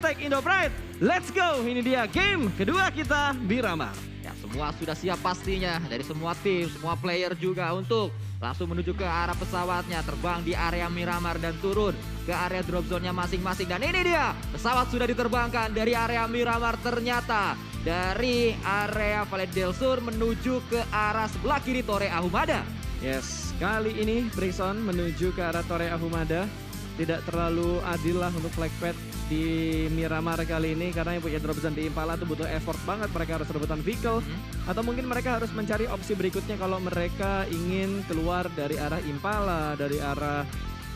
hashtag Indopride. Let's go, ini dia game kedua kita Miramar. Ya, semua sudah siap pastinya dari semua tim, semua player juga untuk langsung menuju ke arah pesawatnya, terbang di area Miramar dan turun ke area drop zone-nya masing-masing. Dan ini dia, pesawat sudah diterbangkan dari area Miramar ternyata dari area Valle del Sur menuju ke arah sebelah kiri Torre Ahumada. Yes, kali ini Bryson menuju ke arah Torre Ahumada. Tidak terlalu adil lah untuk flag pad di Miramar kali ini karena yang punya drop zone di Impala tuh butuh effort banget. Mereka harus rebutan vehicle atau mungkin mereka harus mencari opsi berikutnya kalau mereka ingin keluar dari arah Impala, dari arah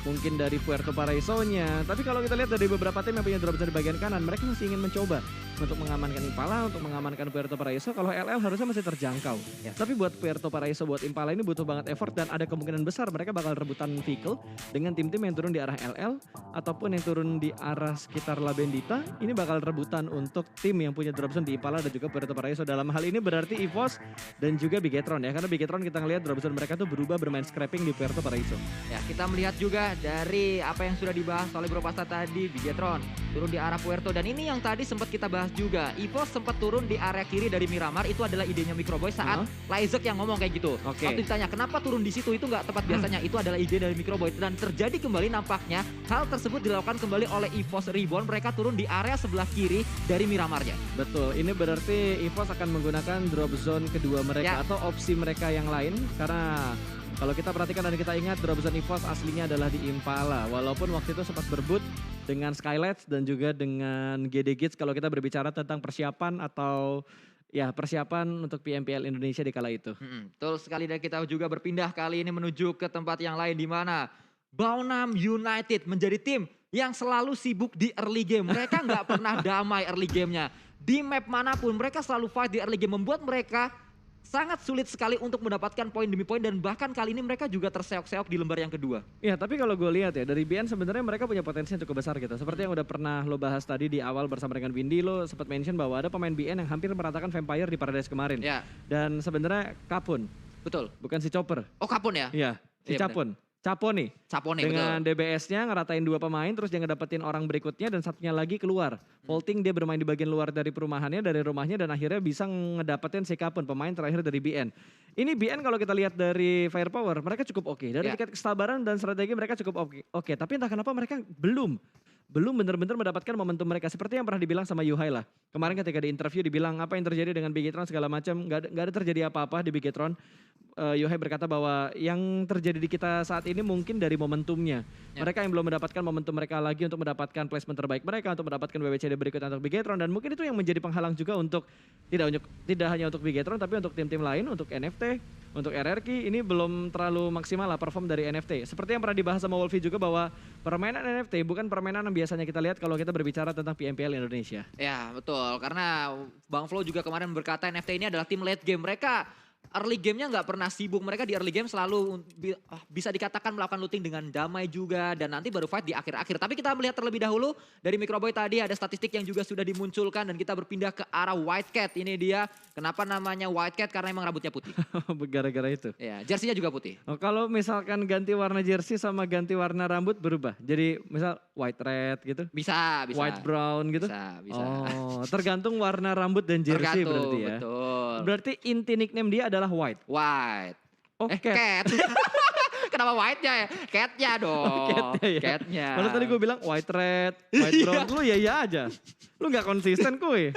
mungkin dari Puerto Paraiso-nya. Tapi kalau kita lihat dari beberapa tim yang punya drop zone di bagian kanan, mereka masih ingin mencoba untuk mengamankan Impala, untuk mengamankan Puerto Paraiso. Kalau LL harusnya masih terjangkau. Ya. Tapi buat Puerto Paraiso, buat Impala ini butuh banget effort dan ada kemungkinan besar mereka bakal rebutan vehicle dengan tim-tim yang turun di arah LL ataupun yang turun di arah sekitar La Bendita. Ini bakal rebutan untuk tim yang punya drop zone di Impala dan juga Puerto Paraiso. Dalam hal ini berarti EVOS dan juga Bigetron ya. Karena Bigetron kita ngelihat drop zone mereka tuh berubah bermain scrapping di Puerto Paraiso. Ya, kita melihat juga dari apa yang sudah dibahas oleh Bro Pasta tadi, Bigetron turun di arah Puerto. Dan ini yang tadi sempat kita bahas juga, EVOS sempat turun di area kiri dari Miramar. Itu adalah idenya Microboy saat Laizek yang ngomong kayak gitu. Waktu ditanya kenapa turun di situ, itu nggak tepat biasanya. Itu adalah ide dari Microboy dan terjadi kembali nampaknya hal tersebut dilakukan kembali oleh EVOS Reborn. Mereka turun di area sebelah kiri dari Miramarnya. Betul, ini berarti EVOS akan menggunakan drop zone kedua mereka atau opsi mereka yang lain. Karena kalau kita perhatikan dan kita ingat drop zone EVOS aslinya adalah di Impala. Walaupun waktu itu sempat berebut dengan Skylights dan juga dengan GD Gates kalau kita berbicara tentang persiapan atau ya persiapan untuk PMPL Indonesia di kala itu. Betul sekali, dan kita juga berpindah kali ini menuju ke tempat yang lain di mana Baunam United menjadi tim yang selalu sibuk di early game. Mereka nggak pernah damai early gamenya. Di map manapun mereka selalu fight di early game, membuat mereka sangat sulit sekali untuk mendapatkan poin demi poin. Dan bahkan kali ini mereka juga terseok-seok di lembar yang kedua. Iya, tapi kalau gue lihat ya dari BN sebenarnya mereka punya potensi yang cukup besar gitu. Seperti yang udah pernah lo bahas tadi di awal bersama dengan Windy, lo sempat mention bahwa ada pemain BN yang hampir meratakan Vampire di Paradise kemarin. Ya. Dan sebenarnya Kapun. Betul. Bukan si Chopper. Oh, Kapun ya? Iya, si Capun. Capone dengan betul. DBS-nya ngeratain 2 pemain, terus dia ngedapetin orang berikutnya dan satunya lagi keluar. Vaulting dia bermain di bagian luar dari perumahannya, dari rumahnya, dan akhirnya bisa ngedapetin si Kapun, pemain terakhir dari BN. Ini BN kalau kita lihat dari firepower, mereka cukup oke. Dari tingkat kesabaran dan strategi mereka cukup oke. Tapi entah kenapa mereka belum benar-benar mendapatkan momentum mereka. Seperti yang pernah dibilang sama Yuhai lah. Kemarin ketika di interview dibilang apa yang terjadi dengan Bigetron segala macam. Gak ada terjadi apa-apa di Bigetron. Yuhai berkata bahwa yang terjadi di kita saat ini mungkin dari momentumnya. Mereka yang belum mendapatkan momentum mereka lagi untuk mendapatkan placement terbaik mereka, untuk mendapatkan WWCD berikutnya untuk Bigetron. Dan mungkin itu yang menjadi penghalang juga untuk, tidak hanya untuk Bigetron tapi untuk tim-tim lain, untuk NFT, untuk RRQ. Ini belum terlalu maksimal lah perform dari NFT. Seperti yang pernah dibahas sama Wolfie juga bahwa permainan NFT bukan permainan yang biasanya kita lihat kalau kita berbicara tentang PMPL Indonesia. Ya betul, karena Bang Flo juga kemarin berkata NFT ini adalah tim late game. Mereka early game-nya nggak pernah sibuk. Mereka di early game selalu bisa dikatakan melakukan looting dengan damai juga. Dan nanti baru fight di akhir-akhir. Tapi kita melihat terlebih dahulu dari Microboy tadi ada statistik yang juga sudah dimunculkan. Dan kita berpindah ke arah White Cat. Ini dia, kenapa namanya White Cat? Karena emang rambutnya putih. Gara-gara itu? Ya, jersey-nya juga putih. Oh, kalau misalkan ganti warna jersey sama ganti warna rambut berubah? Jadi misal white red gitu? Bisa. White brown gitu? Bisa. Oh, tergantung warna rambut dan jersey berarti ya? Betul. Berarti inti nickname dia adalah White? White. Oh, Cat. Kenapa white-nya ya? Cat-nya dong. Catnya. Kalau tadi gue bilang white red, white brown. Lu ya aja. Lu gak konsisten kuy.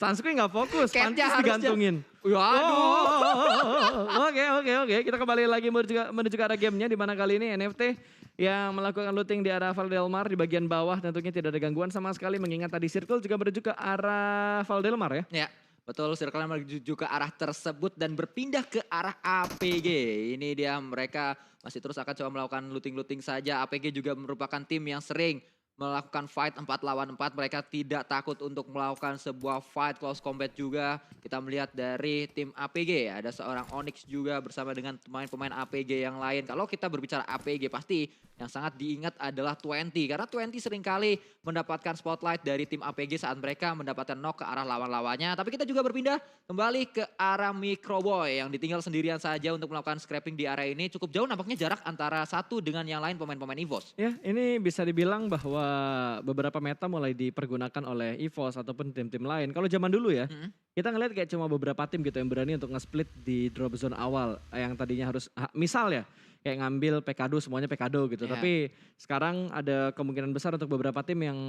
Sanskui gak fokus. Pantas digantungin. Waduh. Oke. Kita kembali lagi menuju ke arah gamenya. Dimana kali ini NFT yang melakukan looting di arah Valle del Mar. Di bagian bawah tentunya tidak ada gangguan sama sekali. Mengingat tadi Circle juga menuju ke arah Valle del Mar ya. Ya. Betul, circle menuju ke arah tersebut dan berpindah ke arah APG. Ini dia, mereka masih terus akan coba melakukan looting-looting saja. APG juga merupakan tim yang sering melakukan fight 4 lawan 4. Mereka tidak takut untuk melakukan sebuah fight close combat juga. Kita melihat dari tim APG, ada seorang Onyx juga bersama dengan pemain-pemain APG yang lain. Kalau kita berbicara APG pasti yang sangat diingat adalah 20. Karena 20 seringkali mendapatkan spotlight dari tim APG saat mereka mendapatkan knock ke arah lawan-lawannya. Tapi kita juga berpindah kembali ke arah Microboy yang ditinggal sendirian saja untuk melakukan scrapping di area ini. Cukup jauh nampaknya jarak antara satu dengan yang lain pemain-pemain EVOS. Ya, ini bisa dibilang bahwa beberapa meta mulai dipergunakan oleh EVOS ataupun tim-tim lain. Kalau zaman dulu ya, kita ngeliat kayak cuma beberapa tim gitu yang berani untuk nge-split di drop zone awal. Yang tadinya harus, misal ya, kayak ngambil Pekado semuanya Pekado gitu. Yeah. Tapi sekarang ada kemungkinan besar untuk beberapa tim yang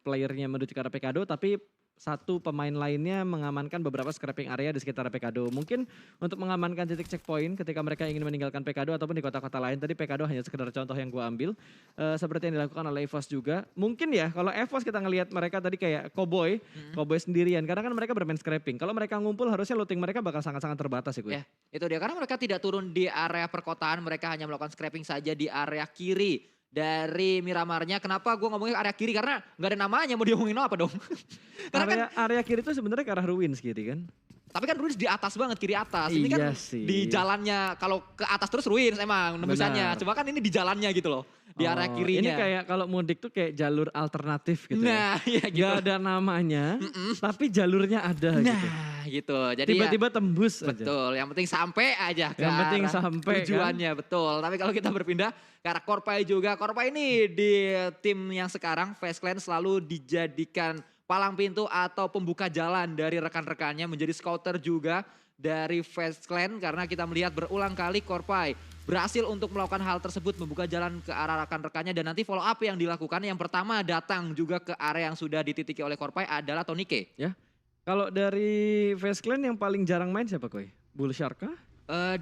playernya menuju ke arah Pekado, tapi satu pemain lainnya mengamankan beberapa scrapping area di sekitar Pekado. Mungkin untuk mengamankan titik checkpoint ketika mereka ingin meninggalkan Pekado ataupun di kota-kota lain. Tadi Pekado hanya sekedar contoh yang gua ambil. Seperti yang dilakukan oleh EVOS juga. Mungkin ya kalau EVOS kita ngelihat mereka tadi kayak Cowboy sendirian. Karena kan mereka bermain scrapping. Kalau mereka ngumpul harusnya looting mereka bakal sangat-sangat terbatas sih gue. Ya, itu dia. Karena mereka tidak turun di area perkotaan. Mereka hanya melakukan scrapping saja di area kiri dari Miramarnya. Kenapa gue ngomongin area kiri? Karena nggak ada namanya, mau diomongin apa dong? Karena area kiri itu sebenarnya ke arah ruins kiri kan. Tapi kan Ruins di atas banget, kiri atas. Ini kan sih. di jalannya, kalau ke atas terus Ruins emang nembusannya. Cuma kan ini di jalannya gitu loh, di area kirinya. Ini kayak kalau mudik tuh kayak jalur alternatif gitu nah, ya gitu. Gak ada namanya, tapi jalurnya ada gitu. Nah gitu, jadi tiba-tiba tembus aja. Betul, yang penting sampai aja ke Yang penting arah sampai tujuannya, betul. Tapi kalau kita berpindah ke arah Korpai juga. Korpai ini di tim yang sekarang, Face Clan selalu dijadikan palang pintu atau pembuka jalan dari rekan-rekannya, menjadi scouter juga dari Face Clan. Karena kita melihat berulang kali Korpai berhasil untuk melakukan hal tersebut, membuka jalan ke arah rekan-rekannya. Dan nanti follow up yang dilakukan, yang pertama datang juga ke area yang sudah dititiki oleh Korpai adalah Tonike. Ya, kalau dari Face Clan yang paling jarang main siapa Koy? Bull Shark kah?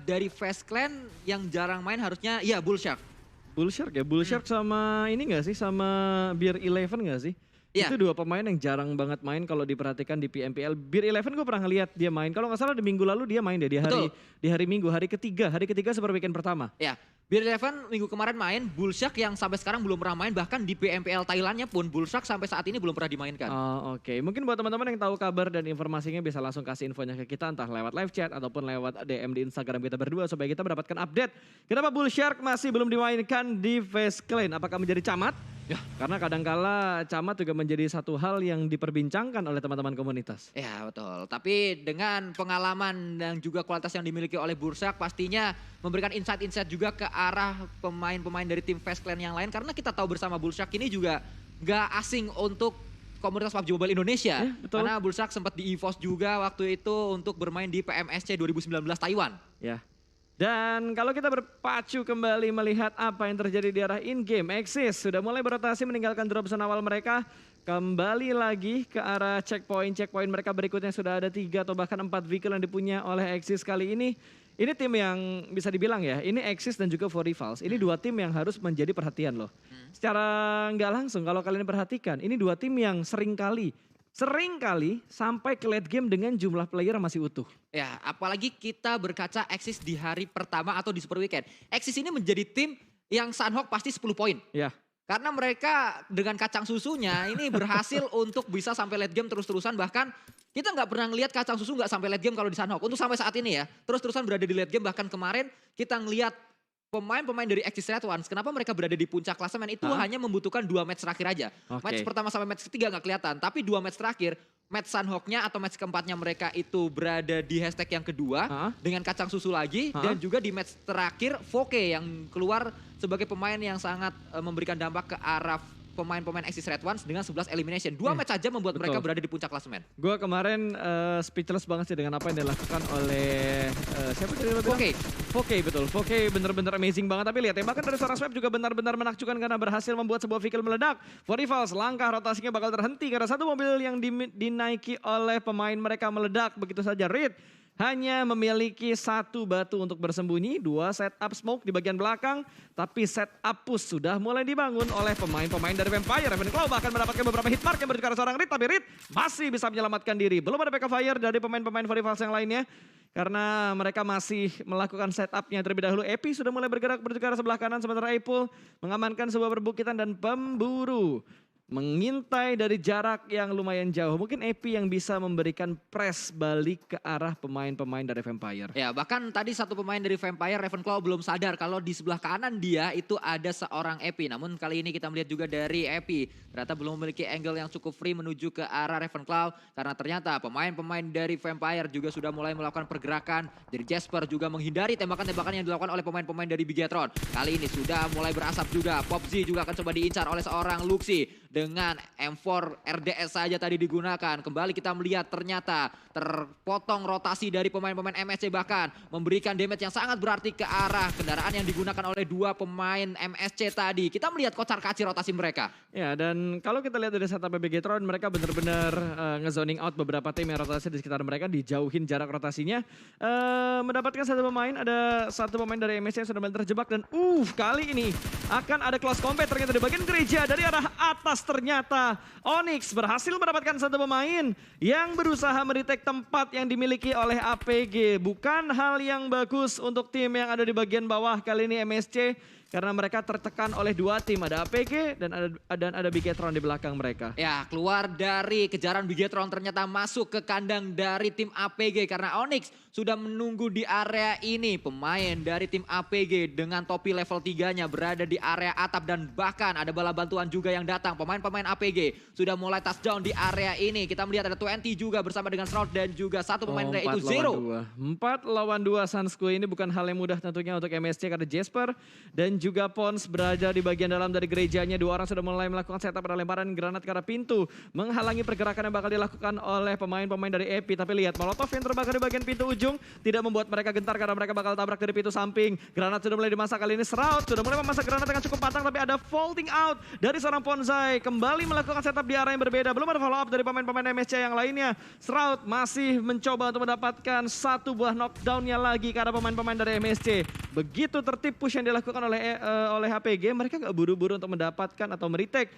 Dari Face Clan yang jarang main harusnya, ya Bull Shark. Bull Shark ya, Bull Shark sama ini gak sih, sama Beer 11 gak sih? Iya. Itu dua pemain yang jarang banget main kalau diperhatikan di PMPL. Beer 11 gue pernah ngeliat dia main. Kalau nggak salah di minggu lalu dia main deh di hari Minggu, hari ketiga super weekend pertama. Ya, Beer 11 minggu kemarin main. Bullshark yang sampai sekarang belum pernah main, bahkan di PMPL Thailandnya pun Bullshark sampai saat ini belum pernah dimainkan. Oh, oke. Mungkin buat teman-teman yang tahu kabar dan informasinya bisa langsung kasih infonya ke kita, entah lewat live chat ataupun lewat DM di Instagram kita berdua supaya kita mendapatkan update. Kenapa Bullshark masih belum dimainkan di Face Clan? Apakah menjadi camat? Ya, karena kadangkala camat juga menjadi satu hal yang diperbincangkan oleh teman-teman komunitas. Ya betul, tapi dengan pengalaman dan juga kualitas yang dimiliki oleh Bullshark pastinya memberikan insight-insight juga ke arah pemain-pemain dari tim Face Clan yang lain. Karena kita tahu bersama Bullshark ini juga gak asing untuk komunitas PUBG Mobile Indonesia. Ya, betul. Karena Bullshark sempat di EVOS juga waktu itu untuk bermain di PMSC 2019 Taiwan. Ya. Dan kalau kita berpacu kembali melihat apa yang terjadi di arah in-game, Axis sudah mulai berotasi meninggalkan drop zone awal mereka. Kembali lagi ke arah checkpoint mereka berikutnya sudah ada 3 atau bahkan 4 vehicle yang dipunya oleh Axis kali ini. Ini tim yang bisa dibilang ya, ini Axis dan juga For Rivals. Ini dua tim yang harus menjadi perhatian loh. Secara nggak langsung kalau kalian perhatikan, ini dua tim yang sering kali sampai ke late game dengan jumlah player yang masih utuh. Ya, apalagi kita berkaca Axis di hari pertama atau di Super Weekend. Axis ini menjadi tim yang Sunhawk pasti 10 poin. Ya. Karena mereka dengan kacang susunya ini berhasil untuk bisa sampai late game terus-terusan. Bahkan kita nggak pernah ngelihat kacang susu nggak sampai late game kalau di Sunhawk. Untuk sampai saat ini ya, terus-terusan berada di late game. Bahkan kemarin kita ngelihat pemain-pemain dari Axis Red Ones, kenapa mereka berada di puncak klasemen itu hanya membutuhkan 2 match terakhir aja. Match pertama sampai match ketiga nggak kelihatan, tapi 2 match terakhir, match Sunhawk-nya atau match keempatnya mereka itu berada di hashtag yang kedua dengan kacang susu lagi. Dan juga di match terakhir, Voke yang keluar sebagai pemain yang sangat memberikan dampak ke arah pemain-pemain Axis Red Ones dengan 11 elimination. 2 match aja membuat mereka berada di puncak klasemen. Gue kemarin speechless banget sih dengan apa yang dilakukan oleh siapa tadi lo bilang? Voke betul. Voke bener-bener amazing banget. Tapi lihat tembakan dari seorang Swap juga benar-benar menakjubkan karena berhasil membuat sebuah vehicle meledak. For Rivals langkah rotasinya bakal terhenti karena satu mobil yang dinaiki oleh pemain mereka meledak begitu saja. Reed hanya memiliki 1 batu untuk bersembunyi, 2 setup smoke di bagian belakang, tapi setup push sudah mulai dibangun oleh pemain-pemain dari Vampire. Ravenclaw bahkan mendapatkan beberapa hit mark yang menuju ke arah seorang Reed, tapi Reed masih bisa menyelamatkan diri. Belum ada backup fire dari pemain-pemain For Rivals yang lainnya, karena mereka masih melakukan setupnya terlebih dahulu. Epi sudah mulai bergerak menuju ke arah sebelah kanan, sementara Apple mengamankan sebuah perbukitan dan pemburu. mengintai dari jarak yang lumayan jauh. Mungkin Epi yang bisa memberikan press balik ke arah pemain-pemain dari Vampire. Ya, bahkan tadi satu pemain dari Vampire, Ravenclaw, belum sadar kalau di sebelah kanan dia itu ada seorang Epi. Namun kali ini kita melihat juga dari Epi, ternyata belum memiliki angle yang cukup free menuju ke arah Ravenclaw. Karena ternyata pemain-pemain dari Vampire juga sudah mulai melakukan pergerakan. Dari Jasper juga menghindari tembakan-tembakan yang dilakukan oleh pemain-pemain dari Bigetron. Kali ini sudah mulai berasap juga. Popzi juga akan coba diincar oleh seorang Luxi. Dengan M4 RDS saja tadi digunakan. Kembali kita melihat ternyata terpotong rotasi dari pemain-pemain MSC, bahkan memberikan damage yang sangat berarti ke arah kendaraan yang digunakan oleh dua pemain MSC tadi. Kita melihat kocar-kacir rotasi mereka. Ya, dan kalau kita lihat dari setup Bigetron, mereka benar-benar ngezoning out beberapa tim yang rotasi di sekitar mereka, dijauhin jarak rotasinya. Mendapatkan satu pemain, ada satu pemain dari MSC yang sudah terjebak dan kali ini akan ada close combat ternyata di bagian gereja dari arah atas. Ternyata Onyx berhasil mendapatkan satu pemain yang berusaha meretake tempat yang dimiliki oleh APG. Bukan hal yang bagus untuk tim yang ada di bagian bawah kali ini MSC. Karena mereka tertekan oleh dua tim, ada APG dan ada Bigetron di belakang mereka. Ya, keluar dari kejaran Bigetron ternyata masuk ke kandang dari tim APG karena Onyx sudah menunggu di area ini. Pemain dari tim APG dengan topi level 3-nya berada di area atap dan bahkan ada bala bantuan juga yang datang. Pemain-pemain APG sudah mulai touchdown di area ini. Kita melihat ada 20 juga bersama dengan Shroud dan juga satu pemain yaitu Zero. 4 lawan 2 Sunsquare ini bukan hal yang mudah tentunya untuk MSC karena Jasper dan juga Pons berada di bagian dalam dari gerejanya. Dua orang sudah mulai melakukan setup pada lemparan granat ke arah pintu. Menghalangi pergerakan yang bakal dilakukan oleh pemain-pemain dari Epi. Tapi lihat Molotov yang terbakar di bagian pintu ujung. Tidak membuat mereka gentar karena mereka bakal tabrak dari pintu samping. Granat sudah mulai dimasak kali ini. Shroud sudah mulai memasak granat dengan cukup matang. Tapi ada vaulting out dari seorang Ponzai. Kembali melakukan setup di arah yang berbeda. Belum ada follow up dari pemain-pemain MSC yang lainnya. Shroud masih mencoba untuk mendapatkan satu buah knockdownnya lagi ke arah pemain-pemain dari MSC. Begitu tertib push yang dilakukan oleh HPG, mereka gak buru-buru untuk mendapatkan atau meretake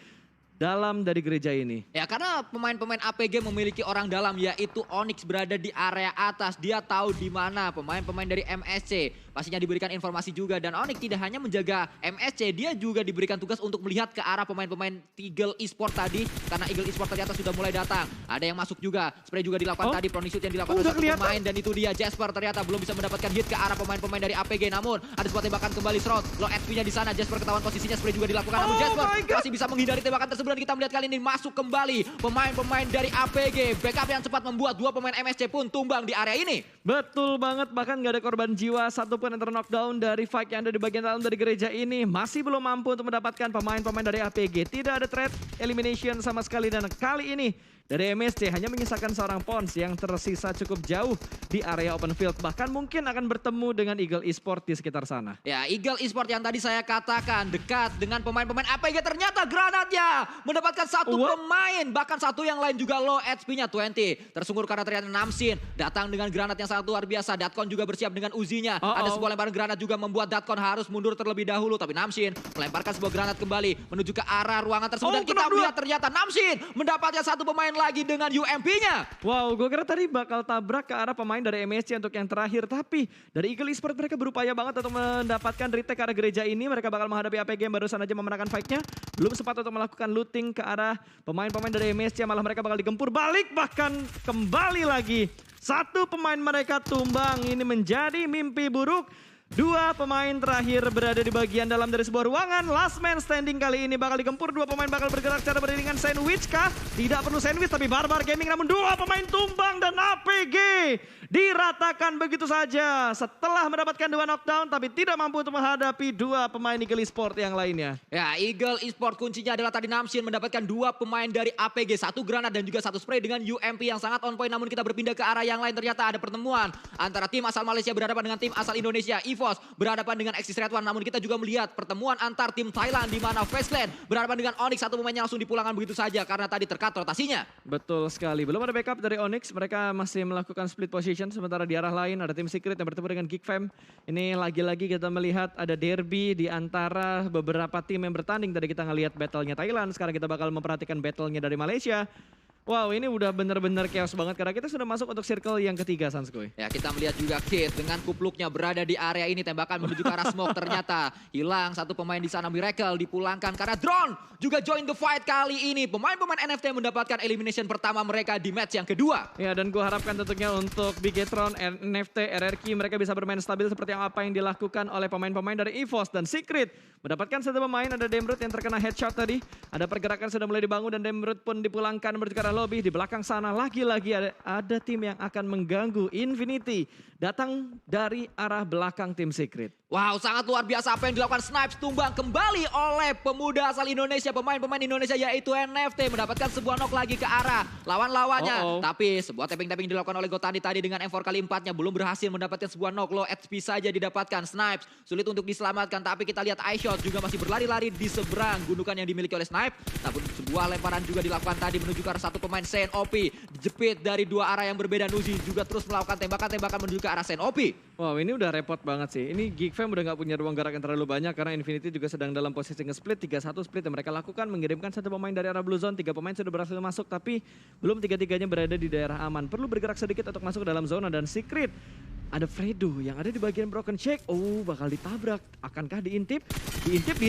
dalam dari gereja ini. Ya, karena pemain-pemain APG memiliki orang dalam yaitu Onyx berada di area atas. Dia tahu di mana pemain-pemain dari MSC. Pastinya diberikan informasi juga dan Onyx tidak hanya menjaga MSC, dia juga diberikan tugas untuk melihat ke arah pemain-pemain Eagle Esport tadi karena Eagle Esport ternyata sudah mulai datang. Ada yang masuk juga. Spray juga dilakukan tadi, prone shoot yang dilakukan oleh satu pemain dan itu dia Jasper ternyata belum bisa mendapatkan hit ke arah pemain-pemain dari APG. Namun ada sebuah tembakan kembali Shroud. Low HP-nya di sana. Jasper ketahuan posisinya, spray juga dilakukan namun Jasper masih bisa menghindari tembakan tersebut. Dan kita melihat kali ini masuk kembali pemain-pemain dari APG. Backup yang cepat membuat dua pemain MSC pun tumbang di area ini. Betul banget, bahkan gak ada korban jiwa satupun yang ter-knockdown dari fight yang ada di bagian dalam dari gereja ini. Masih belum mampu untuk mendapatkan pemain-pemain dari APG. Tidak ada threat elimination sama sekali dan kali ini dari MSC hanya menyisakan seorang Pons yang tersisa cukup jauh di area open field. Bahkan mungkin akan bertemu dengan Eagle Esport di sekitar sana. Ya, Eagle Esport yang tadi saya katakan dekat dengan pemain-pemain APG. Ternyata granatnya mendapatkan satu pemain. Bahkan satu yang lain juga low HP-nya 20. Tersungkur karena ternyata Namsin datang dengan granat yang sangat luar biasa. Datkon juga bersiap dengan Uzinya. Ada sebuah lemparan granat juga membuat Datkon harus mundur terlebih dahulu. Tapi Namsin melemparkan sebuah granat kembali menuju ke arah ruangan tersebut. Dan kita melihat ternyata Namsin mendapatkan satu pemain lagi dengan UMP-nya. Wow, gue kira tadi bakal tabrak ke arah pemain dari MSC untuk yang terakhir. Tapi dari Eagle Esport mereka berupaya banget untuk mendapatkan retake ke arah gereja ini. Mereka bakal menghadapi APG yang barusan aja memenangkan fight-nya. Belum sempat untuk melakukan looting ke arah pemain-pemain dari MSC. Malah mereka bakal digempur balik, bahkan kembali lagi. Satu pemain mereka tumbang. Ini menjadi mimpi buruk. Dua pemain terakhir berada di bagian dalam dari sebuah ruangan. Last man standing kali ini bakal digempur. Dua pemain bakal bergerak secara beriringan. Sandwich kah? Tidak perlu sandwich tapi Barbar Gaming. Namun dua pemain tumbang dan APG diratakan begitu saja. Setelah mendapatkan dua knockdown tapi tidak mampu untuk menghadapi dua pemain Eagle Esport yang lainnya. Ya, Eagle Esport kuncinya adalah tadi Namsin mendapatkan dua pemain dari APG. Satu granat dan juga satu spray dengan UMP yang sangat on point. Namun kita berpindah ke arah yang lain. Ternyata ada pertemuan antara tim asal Malaysia berhadapan dengan tim asal Indonesia. EVOS berhadapan dengan Axis Red One. Namun kita juga melihat pertemuan antar tim Thailand di mana Faceclan berhadapan dengan Onyx. Satu pemainnya langsung dipulangkan begitu saja karena tadi terkat rotasinya. Betul sekali. Belum ada backup dari Onyx. Mereka masih melakukan split position. Sementara di arah lain ada tim Secret yang bertemu dengan Geek Fam. Ini lagi-lagi kita melihat ada derby di antara beberapa tim yang bertanding. Tadi kita ngelihat battle-nya Thailand. Sekarang kita bakal memperhatikan battle-nya dari Malaysia. Wow, ini udah bener-bener chaos banget karena kita sudah masuk untuk circle yang ketiga, Sanskoy. Ya, kita melihat juga Kid dengan kupluknya berada di area ini, tembakan menuju ke arah smoke, ternyata hilang satu pemain di sana. Miracle dipulangkan karena drone juga join the fight kali ini. Pemain-pemain NFT mendapatkan elimination pertama mereka di match yang kedua. Ya, dan gue harapkan tentunya untuk Bigetron, NFT, RRQ mereka bisa bermain stabil seperti apa yang dilakukan oleh pemain-pemain dari EVOS dan Secret. Mendapatkan satu pemain, ada Demrut yang terkena headshot tadi. Ada pergerakan sudah mulai dibangun dan Demrut pun dipulangkan menuju ke arah lobby. Di belakang sana lagi-lagi ada tim yang akan mengganggu. Infinity datang dari arah belakang tim Secret. Wow, sangat luar biasa apa yang dilakukan Snipes, tumbang kembali oleh pemuda asal Indonesia, pemain-pemain Indonesia yaitu NFT mendapatkan sebuah knock lagi ke arah lawan-lawannya. Tapi sebuah tapping-tapping dilakukan oleh Gotani tadi dengan M4 kali 4-nya belum berhasil mendapatkan sebuah knock. Low HP saja didapatkan. Snipes sulit untuk diselamatkan, tapi kita lihat iShot juga masih berlari-lari di seberang gundukan yang dimiliki oleh Snipes. Namun sebuah lemparan juga dilakukan tadi menuju ke arah satu pemain SNOP. Dijepit dari dua arah yang berbeda. Nuzi juga terus melakukan tembakan-tembakan menuju ke arah SNOP. Wow, ini udah repot banget sih. Ini Geek Fam udah gak punya ruang gerak yang terlalu banyak karena Infinity juga sedang dalam posisi nge-split. 3-1 split yang mereka lakukan mengirimkan satu pemain dari arah Blue Zone. 3 pemain sudah berhasil masuk tapi belum tiga-tiganya berada di daerah aman. Perlu bergerak sedikit untuk masuk ke dalam zona dan Secret. Ada Fredo yang ada di bagian Broken Shake. Oh, bakal ditabrak. Akankah diintip? Diintip.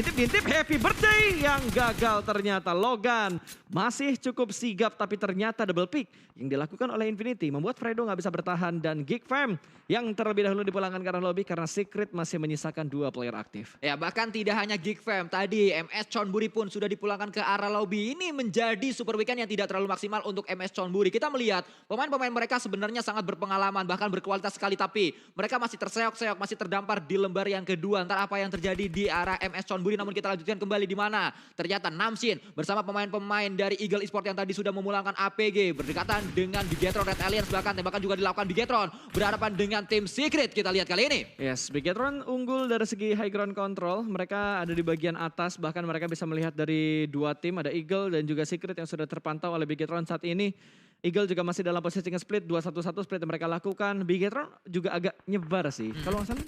Happy birthday yang gagal ternyata. Logan masih cukup sigap tapi ternyata double pick yang dilakukan oleh Infinity membuat Fredo nggak bisa bertahan dan Geek Fam yang terlebih dahulu dipulangkan ke arah lobby karena Secret masih menyisakan 2 player aktif. Ya, bahkan tidak hanya Geek Fam, tadi MS Chonburi pun sudah dipulangkan ke arah lobby. Ini menjadi super weekend yang tidak terlalu maksimal untuk MS Chonburi. Kita melihat pemain-pemain mereka sebenarnya sangat berpengalaman bahkan berkualitas sekali, tapi mereka masih terseok-seok, masih terdampar di lembar yang kedua. Entar apa yang terjadi di arah MS Chonburi, namun kita lanjutkan kembali di mana ternyata Namsin bersama pemain-pemain dari Eagle Esport yang tadi sudah memulangkan APG berdekatan dengan Bigetron Red Aliens, bahkan tembakan juga dilakukan Bigetron berhadapan dengan tim Secret. Kita lihat kali ini. Yes, Bigetron unggul dari segi high ground control. Mereka ada di bagian atas, bahkan mereka bisa melihat dari 2 tim, ada Eagle dan juga Secret yang sudah terpantau oleh Bigetron saat ini. Eagle juga masih dalam posisi nge-split, 2-1-1 split yang mereka lakukan. Bigetron juga agak nyebar sih. Kalau nggak salah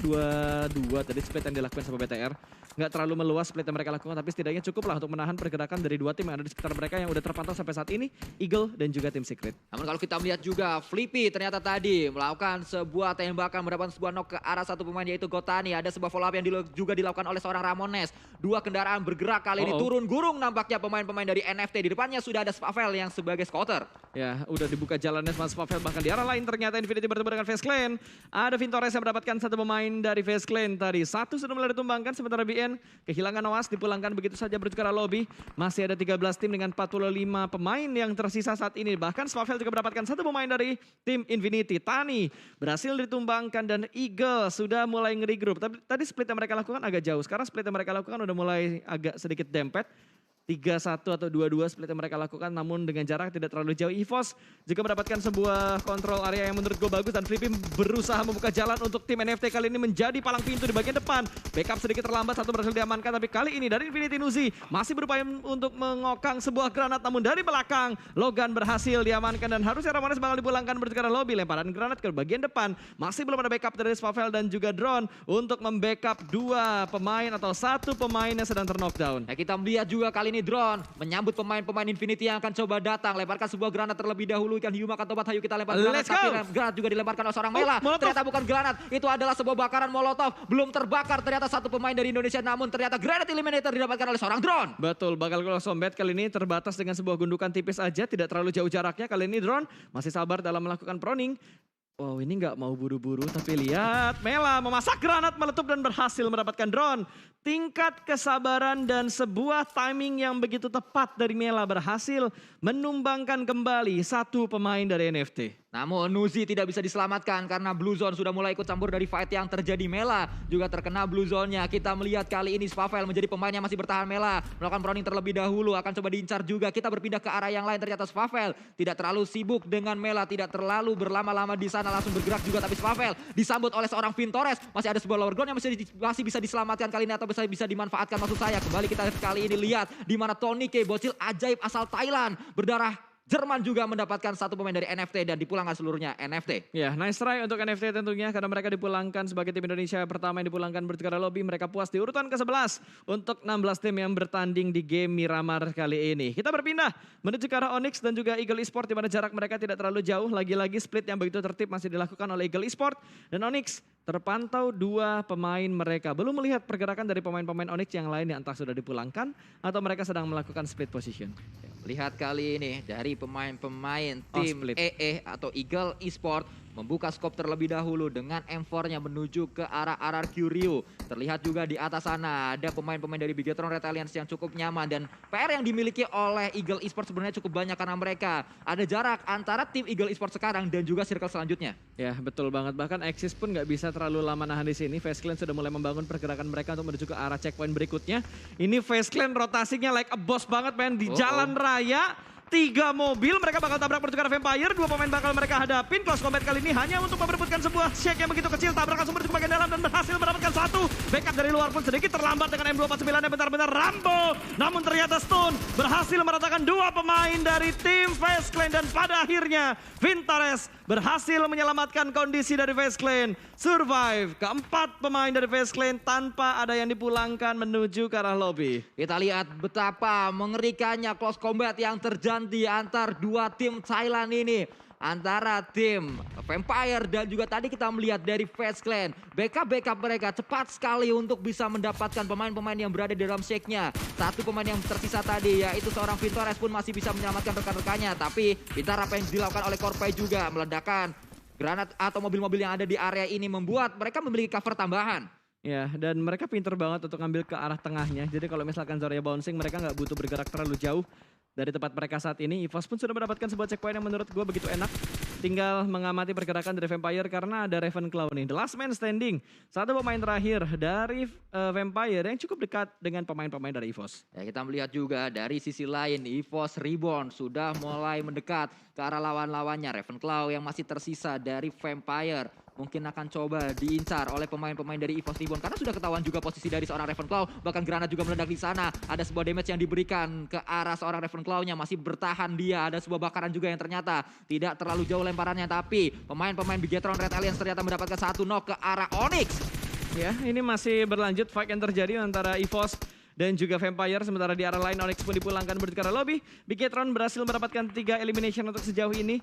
2-2 tadi split yang dilakukan sama BTR. Nggak terlalu meluas split yang mereka lakukan, tapi setidaknya cukup lah untuk menahan pergerakan dari 2 tim yang ada di sekitar mereka yang udah terpantau sampai saat ini. Eagle dan juga tim Secret. Namun kalau kita melihat juga Flippy ternyata tadi melakukan sebuah tembakan mendapatkan sebuah knock ke arah satu pemain yaitu Gotani. Ada sebuah follow up yang juga dilakukan oleh seorang Ramones. 2 kendaraan bergerak kali ini turun gurung nampaknya pemain-pemain dari NFT. Di depannya sudah ada Spavel yang sebagai scouter. Ya, udah dibuka jalannya sama Spavel, bahkan di arah lain ternyata Infinity bertemu dengan Face Clan. Ada Vintores yang mendapatkan satu pemain dari Face Clan tadi. 1 sudah mulai ditumbangkan, sementara BN kehilangan Awas, dipulangkan begitu saja menuju ke arah lobby. Masih ada 13 tim dengan 45 pemain yang tersisa saat ini. Bahkan Spavel juga mendapatkan satu pemain dari tim Infinity. Tani berhasil ditumbangkan dan Eagle sudah mulai nge-regroup. Tapi tadi split yang mereka lakukan agak jauh. Sekarang split yang mereka lakukan udah mulai agak sedikit dempet. 3-1 atau 2-2 split yang mereka lakukan, namun dengan jarak tidak terlalu jauh. EVOS juga mendapatkan sebuah kontrol area yang menurut gue bagus dan Flippy berusaha membuka jalan untuk tim NFT kali ini menjadi palang pintu di bagian depan. Backup sedikit terlambat, satu berhasil diamankan, tapi kali ini dari Infinity Nuzi masih berupaya untuk mengokang sebuah granat, namun dari belakang Logan berhasil diamankan dan harusnya Ramones bakal dipulangkan menuju ke arah lobby. Lemparan granat ke bagian depan, masih belum ada backup dari Spavel dan juga Drone untuk membackup 2 pemain atau 1 pemain yang sedang terknockdown. Nah, kita melihat juga kali ini Drone menyambut pemain-pemain Infinity yang akan coba datang. Lemparkan sebuah granat terlebih dahulu. Ikan hiu makan tobat, hayu kita lempar granat. Tapi granat juga dilemparkan oleh seorang Mela. Ternyata bukan granat, itu adalah sebuah bakaran molotov. Belum terbakar ternyata satu pemain dari Indonesia, namun ternyata granat eliminator didapatkan oleh seorang Drone. Betul, bakal kalau Sombet kali ini terbatas dengan sebuah gundukan tipis aja, tidak terlalu jauh jaraknya. Kali ini Drone masih sabar dalam melakukan proning. Wow, ini nggak mau buru-buru, tapi lihat Mela memasak granat meletup dan berhasil mendapatkan Drone. Tingkat kesabaran dan sebuah timing yang begitu tepat dari Mela berhasil menumbangkan kembali 1 pemain dari NFT. Namun Nuzi tidak bisa diselamatkan karena Blue Zone sudah mulai ikut campur dari fight yang terjadi. Mela juga terkena Blue Zone-nya. Kita melihat kali ini Spavel menjadi pemain yang masih bertahan. Mela melakukan proning terlebih dahulu, akan coba diincar juga. Kita berpindah ke arah yang lain, ternyata Spavel tidak terlalu sibuk dengan Mela, tidak terlalu berlama-lama di sana, langsung bergerak juga. Tapi Spavel disambut oleh seorang Vintores. Masih ada sebuah lower ground yang masih bisa diselamatkan kali ini atau bisa dimanfaatkan maksud saya. Kembali kita kali ini lihat di mana Tony K, bocil ajaib asal Thailand, berdarah Jerman juga mendapatkan satu pemain dari NFT dan dipulangkan seluruhnya NFT. Ya, nice try untuk NFT tentunya karena mereka dipulangkan sebagai tim Indonesia pertama yang dipulangkan bertukar lobby. Mereka puas di urutan ke-11 untuk 16 tim yang bertanding di game Miramar kali ini. Kita berpindah menuju ke arah Onyx dan juga Eagle Esports di mana jarak mereka tidak terlalu jauh. Lagi-lagi split yang begitu tertib masih dilakukan oleh Eagle Esports dan Onyx. Terpantau dua pemain mereka. Belum melihat pergerakan dari pemain-pemain Onyx yang lain yang entah sudah dipulangkan atau mereka sedang melakukan split position. Lihat kali ini dari pemain-pemain Oh, tim split. EE atau Eagle Esports membuka skop terlebih dahulu dengan M4-nya menuju ke arah RRQ Rio. Terlihat juga di atas sana ada pemain-pemain dari Bigetron Red Alliance yang cukup nyaman dan PR yang dimiliki oleh Eagle Esports sebenarnya cukup banyak karena mereka ada jarak antara tim Eagle Esports sekarang dan juga circle selanjutnya. Ya, betul banget. Bahkan Axis pun nggak bisa terlalu lama nahan di sini. Face Clan sudah mulai membangun pergerakan mereka untuk menuju ke arah checkpoint berikutnya. Ini Face Clan rotasinya like a boss banget, men. Di jalan raya, 3 mobil mereka bakal tabrak menuju ke arah Vampire. 2 pemain bakal mereka hadapin. Close combat kali ini hanya untuk memperebutkan sebuah shake yang begitu kecil. Tabrakan sumber di bagian dalam dan berhasil mendapatkan satu. Backup dari luar pun sedikit terlambat dengan M249 yang bentar-bentar Rambo. Namun ternyata Stone berhasil meratakan 2 pemain dari tim Face Clan. Dan pada akhirnya Vintares berhasil menyelamatkan kondisi dari Face Clan. Survive keempat pemain dari Face Clan tanpa ada yang dipulangkan menuju ke arah lobby. Kita lihat betapa mengerikannya close combat yang terjadi antar dua tim Thailand ini. Antara tim Vampire dan juga tadi kita melihat dari Face Clan. Backup mereka cepat sekali untuk bisa mendapatkan pemain-pemain yang berada di dalam shake-nya. Satu pemain yang tersisa tadi yaitu seorang Vintares pun masih bisa menyelamatkan rekan-rekannya. Tapi pintar apa yang dilakukan oleh Korpai juga meledakkan granat atau mobil-mobil yang ada di area ini membuat mereka memiliki cover tambahan. Ya, dan mereka pinter banget untuk ngambil ke arah tengahnya. Jadi kalau misalkan Zarya bouncing, mereka nggak butuh bergerak terlalu jauh dari tempat mereka saat ini. EVOS pun sudah mendapatkan sebuah checkpoint yang menurut gue begitu enak. Tinggal mengamati pergerakan dari Vampire karena ada Ravenclaw nih. The last man standing. Satu pemain terakhir dari Vampire yang cukup dekat dengan pemain-pemain dari EVOS. Ya, kita melihat juga dari sisi lain EVOS Reborn sudah mulai mendekat ke arah lawan-lawannya. Ravenclaw yang masih tersisa dari Vampire mungkin akan coba diincar oleh pemain-pemain dari EVOS Reborn karena sudah ketahuan juga posisi dari seorang Ravenclaw. Bahkan granat juga meledak di sana. Ada sebuah damage yang diberikan ke arah seorang Ravenclaw-nya, masih bertahan dia. Ada sebuah bakaran juga yang ternyata tidak terlalu jauh lemparannya, tapi pemain-pemain Bigetron Red Alliance ternyata mendapatkan satu knock ke arah Onyx. Ya, ini masih berlanjut fight yang terjadi antara EVOS dan juga Vampire. Sementara di arah lain Onyx pun dipulangkan menuju ke arah lobby. Bigetron berhasil mendapatkan 3 elimination untuk sejauh ini.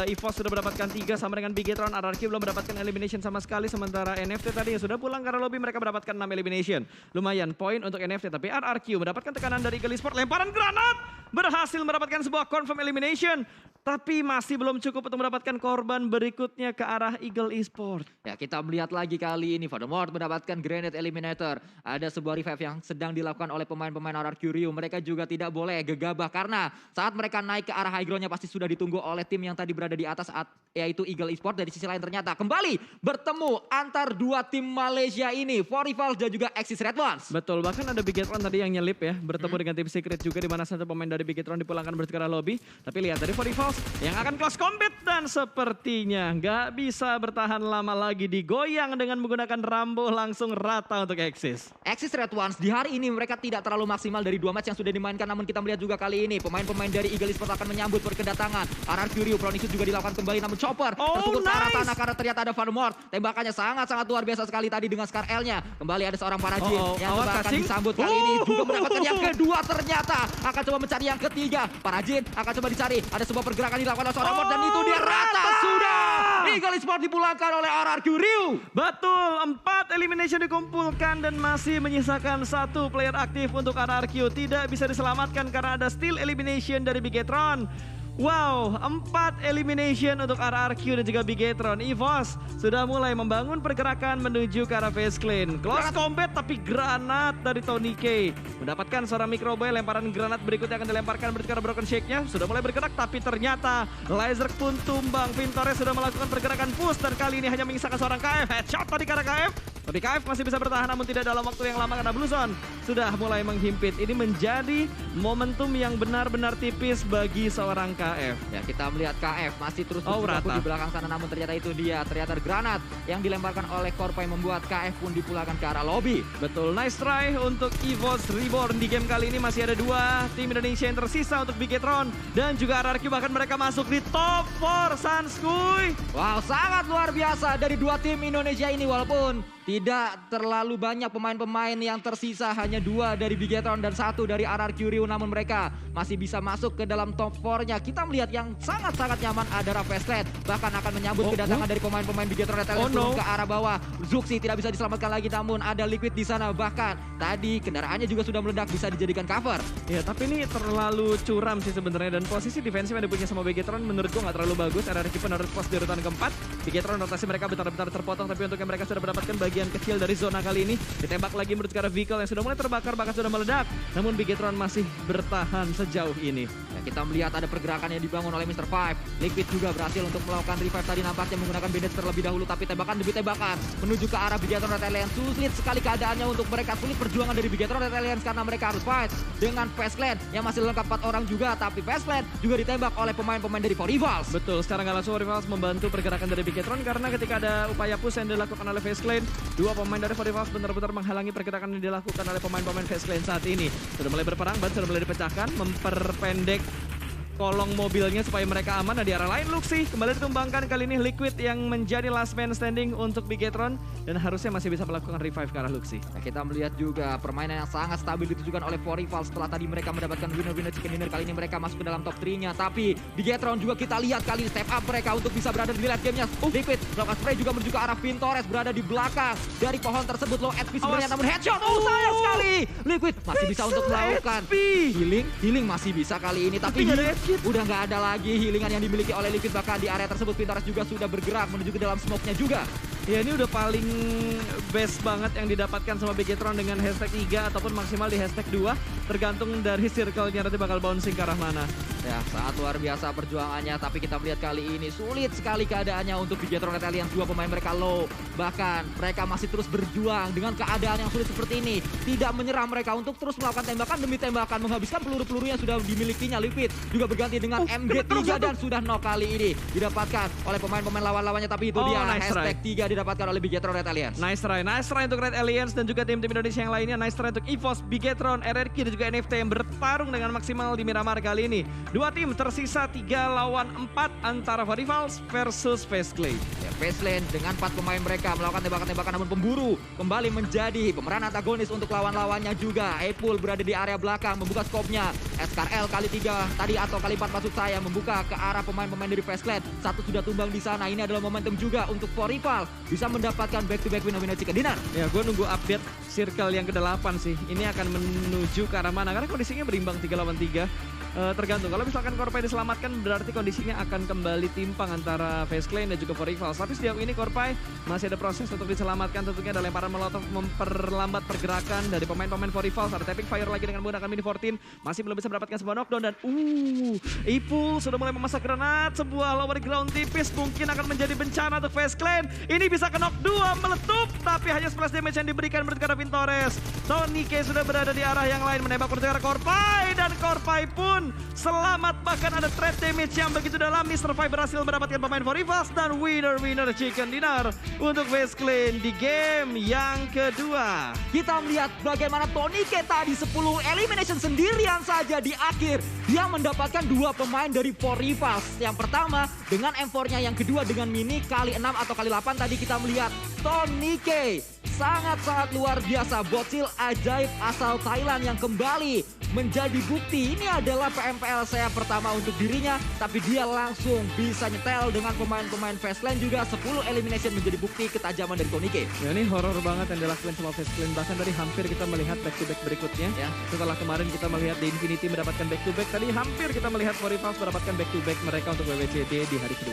EVOS sudah mendapatkan 3 sama dengan Bigetron. RRQ belum mendapatkan elimination sama sekali. Sementara NFT tadi yang sudah pulang ke arah lobby, mereka mendapatkan 6 elimination. Lumayan poin untuk NFT, tapi RRQ mendapatkan tekanan dari Eagle Esports. Lemparan granat berhasil mendapatkan sebuah confirm elimination. Tapi masih belum cukup untuk mendapatkan korban berikutnya ke arah Eagle Esports. Ya, kita melihat lagi kali ini Voldemort mendapatkan Grenade Eliminator. Ada sebuah revive yang sedang dilakukan oleh pemain-pemain RRQ Rio. Mereka juga tidak boleh gegabah karena saat mereka naik ke arah high ground-nya pasti sudah ditunggu oleh tim yang tadi berada di atas yaitu Eagle Esports. Dari sisi lain ternyata kembali bertemu antar dua tim Malaysia ini, For Rivals dan juga Axis Red Ones. Betul, bahkan ada Bigetron tadi yang nyelip ya, bertemu dengan tim Secret juga di mana satu pemain dari Bigetron dipulangkan menuju ke arah lobby. Tapi lihat dari For Rivals yang akan close combat dan sepertinya nggak bisa bertahan lama lagi, digoyang dengan menggunakan Rambo langsung rata untuk Axis. Axis Red Ones di hari ini mereka tidak terlalu maksimal dari 2 match yang sudah dimainkan, namun kita melihat juga kali ini pemain-pemain dari Eagle Esports akan menyambut kedatangan RRQ Rio. Pronisut juga dilakukan kembali, namun Chopper tertutup ke arah tanah karena ternyata ada Voldemort. Tembakannya sangat-sangat luar biasa sekali tadi dengan Scar L-nya. Kembali ada seorang Parajin yang coba akan disambut kali ini, juga mendapatkan yang kedua, ternyata akan coba mencari yang ketiga. Parajin akan coba dicari, ada sebuah pergerakan dilakukan oleh seorang dan itu dia rata sudah. Eagle Esports dipulangkan oleh RRQ Rio. Betul, 4 elimination dikumpulkan dan masih menyisakan 1 player aktif untuk RRQ. Tidak bisa diselamatkan karena ada steal elimination dari Bigetron. Wow, 4 elimination untuk RRQ dan juga Bigetron. EVOS sudah mulai membangun pergerakan menuju ke arah Face Clan. Close combat tapi granat dari Tony K. Mendapatkan seorang microboy, lemparan granat berikutnya akan dilemparkan menuju ke arah Broken Shake-nya. Sudah mulai bergerak tapi ternyata Laser pun tumbang. Vintares sudah melakukan pergerakan push dan kali ini hanya menyisakan seorang KF. Headshot tadi ke arah KF. Tapi KF masih bisa bertahan namun tidak dalam waktu yang lama karena Blue Zone sudah mulai menghimpit. Ini menjadi momentum yang benar-benar tipis bagi seorang KF. Ya, kita melihat KF masih terus rata di belakang sana, namun ternyata itu dia. Ternyata granat yang dilemparkan oleh Korpai membuat KF pun dipulangkan ke arah lobby. Betul, nice try untuk EVOS Reborn. Di game kali ini masih ada 2 tim Indonesia yang tersisa untuk Bigetron dan juga RRQ, bahkan mereka masuk di top 4 Sanskuy. Wow, sangat luar biasa dari 2 tim Indonesia ini, walaupun tidak terlalu banyak pemain-pemain yang tersisa, hanya 2 dari Bigetron dan 1 dari RRQ Rio, namun mereka masih bisa masuk ke dalam top 4-nya. Kita melihat yang sangat-sangat nyaman adalah Fastland, bahkan akan menyambut kedatangan dari pemain-pemain Bigetron Red Alliance turun ke arah bawah. Zuxi tidak bisa diselamatkan lagi, namun ada Liquid di sana, bahkan tadi kendaraannya juga sudah meledak, bisa dijadikan cover. Ya, tapi ini terlalu curam sih sebenarnya, dan posisi defensif yang dipunya sama Bigetron menurutku nggak terlalu bagus. RRQ pun harus pos di urutan keempat. Bigetron rotasi mereka bentar-bentar terpotong, tapi untuk yang mereka sudah mendapatkan bagian kecil dari zona kali ini. Ditembak lagi menurut ke arah vehicle yang sudah mulai terbakar, bahkan sudah meledak. Namun Bigetron masih bertahan sejauh ini. Ya, kita melihat ada pergerakan yang dibangun oleh Mr. Five. Liquid juga berhasil untuk melakukan revive tadi, nampaknya menggunakan bandage terlebih dahulu, tapi tembakan demi tembakan menuju ke arah Bigetron Red Alliance. Sulit sekali keadaannya untuk mereka, sulit perjuangan dari Bigetron Red Alliance karena mereka harus fight dengan Fastland yang masih lengkap 4 orang juga, tapi Fastland juga ditembak oleh pemain-pemain dari For Rivals. Betul, secara nggak langsung Rivals membantu pergerakan dari Bigetron karena ketika ada upaya push yang dilakukan oleh Fastland, 2 pemain dari For Rivals benar-benar menghalangi pergerakan yang dilakukan oleh pemain-pemain Fastland saat ini. Sudah mulai berperang, ban sudah mulai dipecahkan, memperpendek kolong mobilnya supaya mereka aman. Nah, di arah lain Luxi kembali ditumbangkan, kali ini Liquid yang menjadi last man standing untuk Bigetron dan harusnya masih bisa melakukan revive ke arah Luxi. Nah, kita melihat juga permainan yang sangat stabil ditujukan oleh For Rivals setelah tadi mereka mendapatkan winner chicken dinner. Kali ini mereka masuk ke dalam top 3-nya, tapi Bigetron juga kita lihat kali ini step up mereka untuk bisa berada di late game-nya. Liquid melakukan spray juga menuju ke arah Vintores, berada di belakang dari pohon tersebut. Low HP sebenarnya, namun headshot. Sayang sekali. Liquid masih bisa untuk melakukan healing masih bisa kali ini, tapi udah nggak ada lagi healingan yang dimiliki oleh Liquid. Bahkan di area tersebut Vintores juga sudah bergerak menuju ke dalam smoke-nya juga. Ya, ini udah paling best banget yang didapatkan sama Bigetron dengan hashtag 3 ataupun maksimal di hashtag 2. Tergantung dari circle-nya nanti bakal bouncing ke arah mana. Ya, sangat luar biasa perjuangannya, tapi kita melihat kali ini sulit sekali keadaannya untuk Bigetron Red Alliance. 2 pemain mereka low, bahkan mereka masih terus berjuang dengan keadaan yang sulit seperti ini. Tidak menyerah mereka untuk terus melakukan tembakan demi tembakan, menghabiskan peluru-peluru yang sudah dimilikinya. Liquid juga berganti dengan MG3 dan sudah knock kali ini didapatkan oleh pemain-pemain lawan-lawannya, tapi itu dia nice hashtag 3 didapatkan oleh Bigetron Red Alliance. Nice try untuk Red Alliance dan juga tim-tim Indonesia yang lainnya. Nice try untuk EVOS, Bigetron, RRQ dan juga NFT yang bertarung dengan maksimal di Miramar kali ini. 2 tim tersisa 3 lawan 4 antara For Rivals versus Fastland. Ya, Fastland dengan 4 pemain mereka melakukan tembakan-tembakan, namun pemburu kembali menjadi pemeran antagonis untuk lawan-lawannya juga. Epul berada di area belakang membuka skopnya. SKRL kali 3 tadi atau kali 4 maksud saya membuka ke arah pemain-pemain dari Fastland. 1 sudah tumbang di sana. Ini adalah momentum juga untuk For Rivals bisa mendapatkan back-to-back winner chicken dinner. Ya, gue nunggu update circle yang ke-8 sih. Ini akan menuju ke arah mana? Karena kondisinya berimbang 3 lawan 3. Tergantung, kalau misalkan Korpai diselamatkan berarti kondisinya akan kembali timpang antara Fastland dan juga For Rivals. Tapi sejauh ini Korpai masih ada proses untuk diselamatkan, tentunya ada lemparan molotov memperlambat pergerakan dari pemain-pemain For Rivals. Ada tapping fire lagi dengan menggunakan mini 14, masih belum bisa mendapatkan sebuah knockdown dan Ipul sudah mulai memasak granat. Sebuah lower ground tipis mungkin akan menjadi bencana untuk Fastland. Ini bisa ke knock 2 meletup, tapi hanya splash damage yang diberikan menurut ke arah Vintores. TonyK sudah berada di arah yang lain menembak menurut ke arah Korpai dan Korpai pun selamat, bahkan ada threat damage yang begitu dalam. Mr. Five berhasil mendapatkan pemain For Rivals dan winner chicken dinner untuk Fastland di game yang kedua. Kita melihat bagaimana TonyK tadi 10 elimination sendirian saja di akhir. Dia mendapatkan 2 pemain dari For Rivals. Yang pertama dengan M4-nya, yang kedua dengan mini kali 6 atau kali 8. Tadi kita melihat TonyK sangat-sangat luar biasa. Bocil ajaib asal Thailand yang kembali menjadi bukti. Ini adalah PMPL saya pertama untuk dirinya, tapi dia langsung bisa nyetel dengan pemain-pemain Fastland juga. 10 elimination menjadi bukti ketajaman dari TonyK. Ya, ini horor banget yang dilakukan sama Fastland. Bahkan tadi hampir kita melihat back-to-back berikutnya. Ya. Setelah kemarin kita melihat The Infinity mendapatkan back-to-back, tadi hampir kita melihat For Rivals mendapatkan back-to-back mereka untuk WWCD di hari kedua.